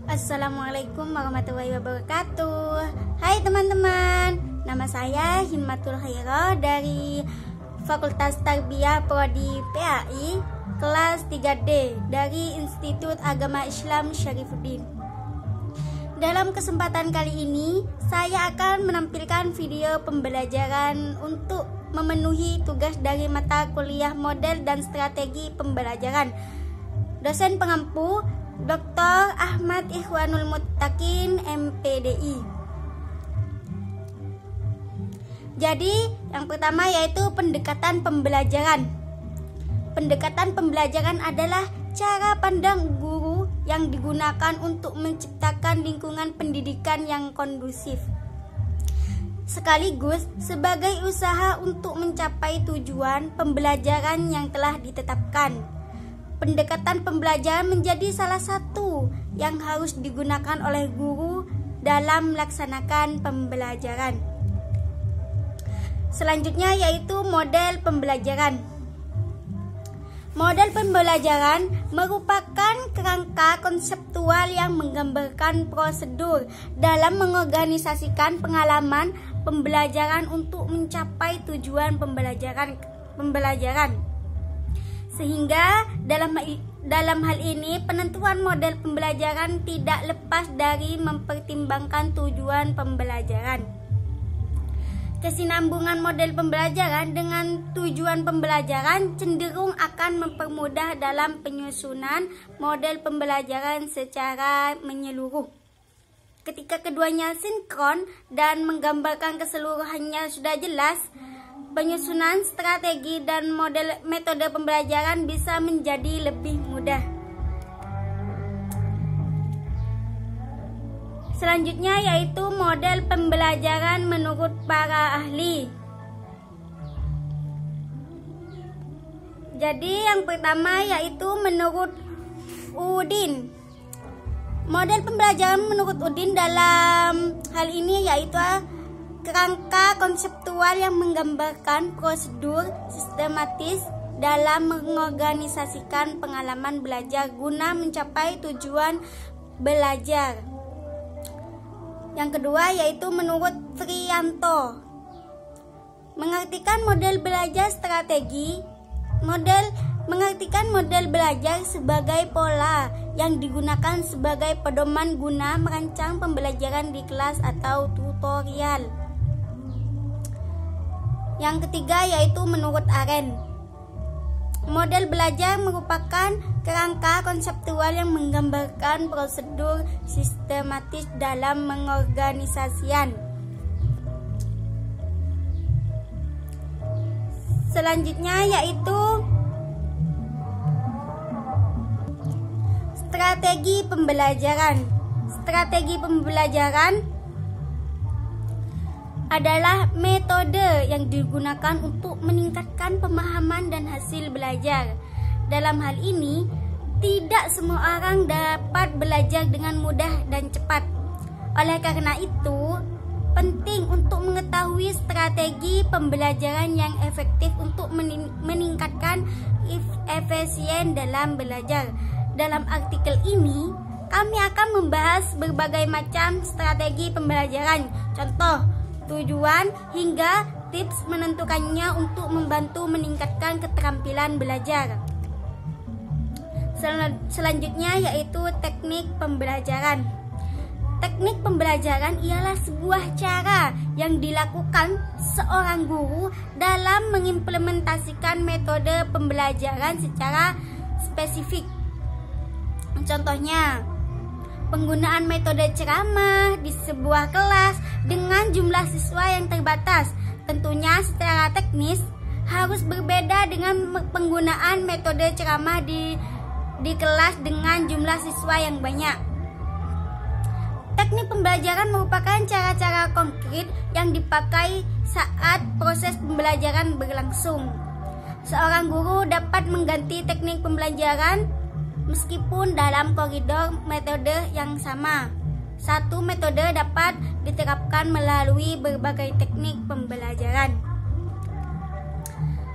Assalamualaikum warahmatullahi wabarakatuh. Hai teman-teman, nama saya Himmatul Khairah dari Fakultas Tarbiyah Prodi PAI kelas 3D dari Institut Agama Islam Syarifuddin. Dalam kesempatan kali ini, saya akan menampilkan video pembelajaran untuk memenuhi tugas dari mata kuliah model dan strategi pembelajaran. Dosen pengampu Dr. Ahmad Ikhwanul Muttaqin MPDI. Jadi, yang pertama yaitu pendekatan pembelajaran. Pendekatan pembelajaran adalah cara pandang guru yang digunakan untuk menciptakan lingkungan pendidikan yang kondusif, sekaligus sebagai usaha untuk mencapai tujuan pembelajaran yang telah ditetapkan. Pendekatan pembelajaran menjadi salah satu yang harus digunakan oleh guru dalam melaksanakan pembelajaran. Selanjutnya yaitu model pembelajaran. Model pembelajaran merupakan kerangka konseptual yang menggambarkan prosedur dalam mengorganisasikan pengalaman pembelajaran untuk mencapai tujuan pembelajaran. Sehingga dalam hal ini penentuan model pembelajaran tidak lepas dari mempertimbangkan tujuan pembelajaran. Kesinambungan model pembelajaran dengan tujuan pembelajaran cenderung akan mempermudah dalam penyusunan model pembelajaran secara menyeluruh. Ketika keduanya sinkron dan menggambarkan keseluruhannya sudah jelas, penyusunan strategi dan metode pembelajaran bisa menjadi lebih mudah. Selanjutnya yaitu model pembelajaran menurut para ahli. Jadi yang pertama yaitu menurut Udin. Model pembelajaran menurut Udin dalam hal ini yaitu kerangka konseptual yang menggambarkan prosedur sistematis dalam mengorganisasikan pengalaman belajar guna mencapai tujuan belajar. Yang kedua yaitu menurut Friyanto. Mengartikan model belajar strategi. Mengartikan model belajar sebagai pola yang digunakan sebagai pedoman guna merancang pembelajaran di kelas atau tutorial. Yang ketiga yaitu menurut Arendt. Model belajar merupakan kerangka konseptual yang menggambarkan prosedur sistematis dalam mengorganisasikan. Selanjutnya yaitu strategi pembelajaran. Strategi pembelajaran adalah metode yang digunakan untuk meningkatkan pemahaman dan hasil belajar. Dalam hal ini, tidak semua orang dapat belajar dengan mudah dan cepat. Oleh karena itu, penting untuk mengetahui strategi pembelajaran yang efektif untuk meningkatkan efisien dalam belajar. Dalam artikel ini, kami akan membahas berbagai macam strategi pembelajaran. Contoh, tujuan hingga tips menentukannya untuk membantu meningkatkan keterampilan belajar. Selanjutnya yaitu teknik pembelajaran. Teknik pembelajaran ialah sebuah cara yang dilakukan seorang guru dalam mengimplementasikan metode pembelajaran secara spesifik. Contohnya, penggunaan metode ceramah di sebuah kelas dengan jumlah siswa yang terbatas. Tentunya secara teknis harus berbeda dengan penggunaan metode ceramah di kelas dengan jumlah siswa yang banyak. Teknik pembelajaran merupakan cara-cara konkret yang dipakai saat proses pembelajaran berlangsung. Seorang guru dapat mengganti teknik pembelajaran meskipun dalam koridor metode yang sama. Satu metode dapat diterapkan melalui berbagai teknik pembelajaran.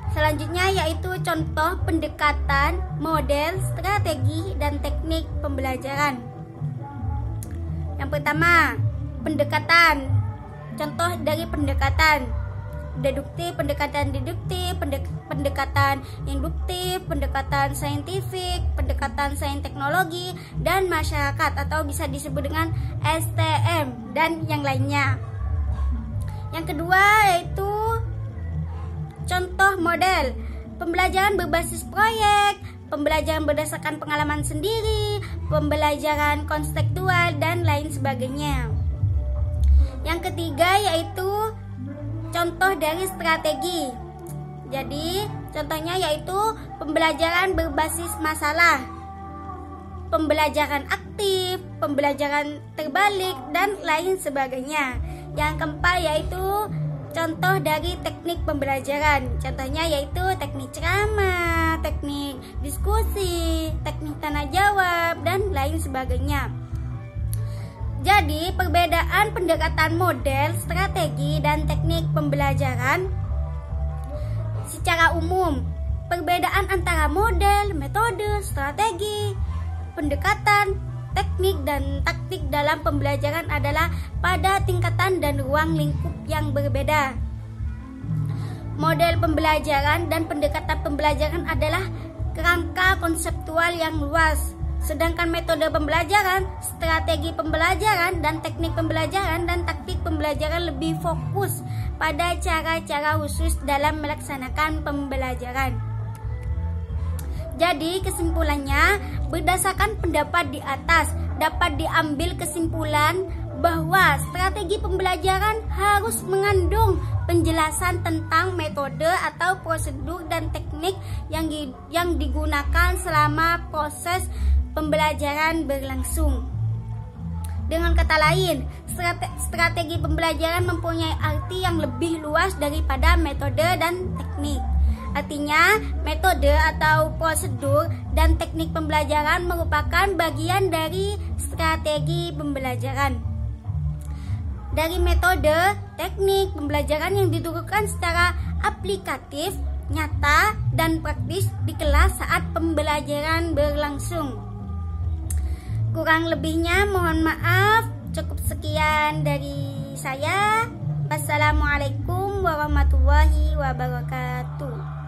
Selanjutnya yaitu contoh pendekatan, model, strategi, dan teknik pembelajaran. Yang pertama, pendekatan. Contoh dari pendekatan: deduktif, pendekatan deduktif, pendekatan induktif, pendekatan saintifik, pendekatan sains teknologi dan masyarakat, atau bisa disebut dengan STM dan yang lainnya. Yang kedua yaitu contoh model. Pembelajaran berbasis proyek, pembelajaran berdasarkan pengalaman sendiri, pembelajaran konstekstual dan lain sebagainya. Yang ketiga yaitu contoh dari strategi. Jadi contohnya yaitu pembelajaran berbasis masalah, pembelajaran aktif, pembelajaran terbalik dan lain sebagainya. Yang keempat yaitu contoh dari teknik pembelajaran. Contohnya yaitu teknik ceramah, teknik diskusi, teknik tanya jawab dan lain sebagainya. Jadi, perbedaan pendekatan model, strategi, dan teknik pembelajaran secara umum. Perbedaan antara model, metode, strategi, pendekatan, teknik, dan taktik dalam pembelajaran adalah pada tingkatan dan ruang lingkup yang berbeda. Model pembelajaran dan pendekatan pembelajaran adalah kerangka konseptual yang luas. Sedangkan metode pembelajaran, strategi pembelajaran, dan teknik pembelajaran dan taktik pembelajaran lebih fokus pada cara-cara khusus dalam melaksanakan pembelajaran. Jadi kesimpulannya, berdasarkan pendapat di atas, dapat diambil kesimpulan bahwa strategi pembelajaran harus mengandung penjelasan tentang metode atau prosedur dan teknik yang digunakan selama proses pembelajaran berlangsung. Dengan kata lain, strategi pembelajaran mempunyai arti yang lebih luas daripada metode dan teknik. Artinya, metode atau prosedur dan teknik pembelajaran merupakan bagian dari strategi pembelajaran. Dari metode, teknik pembelajaran yang dituturkan secara aplikatif, nyata, dan praktis di kelas saat pembelajaran berlangsung. Kurang lebihnya mohon maaf. Cukup sekian dari saya. Wassalamualaikum warahmatullahi wabarakatuh.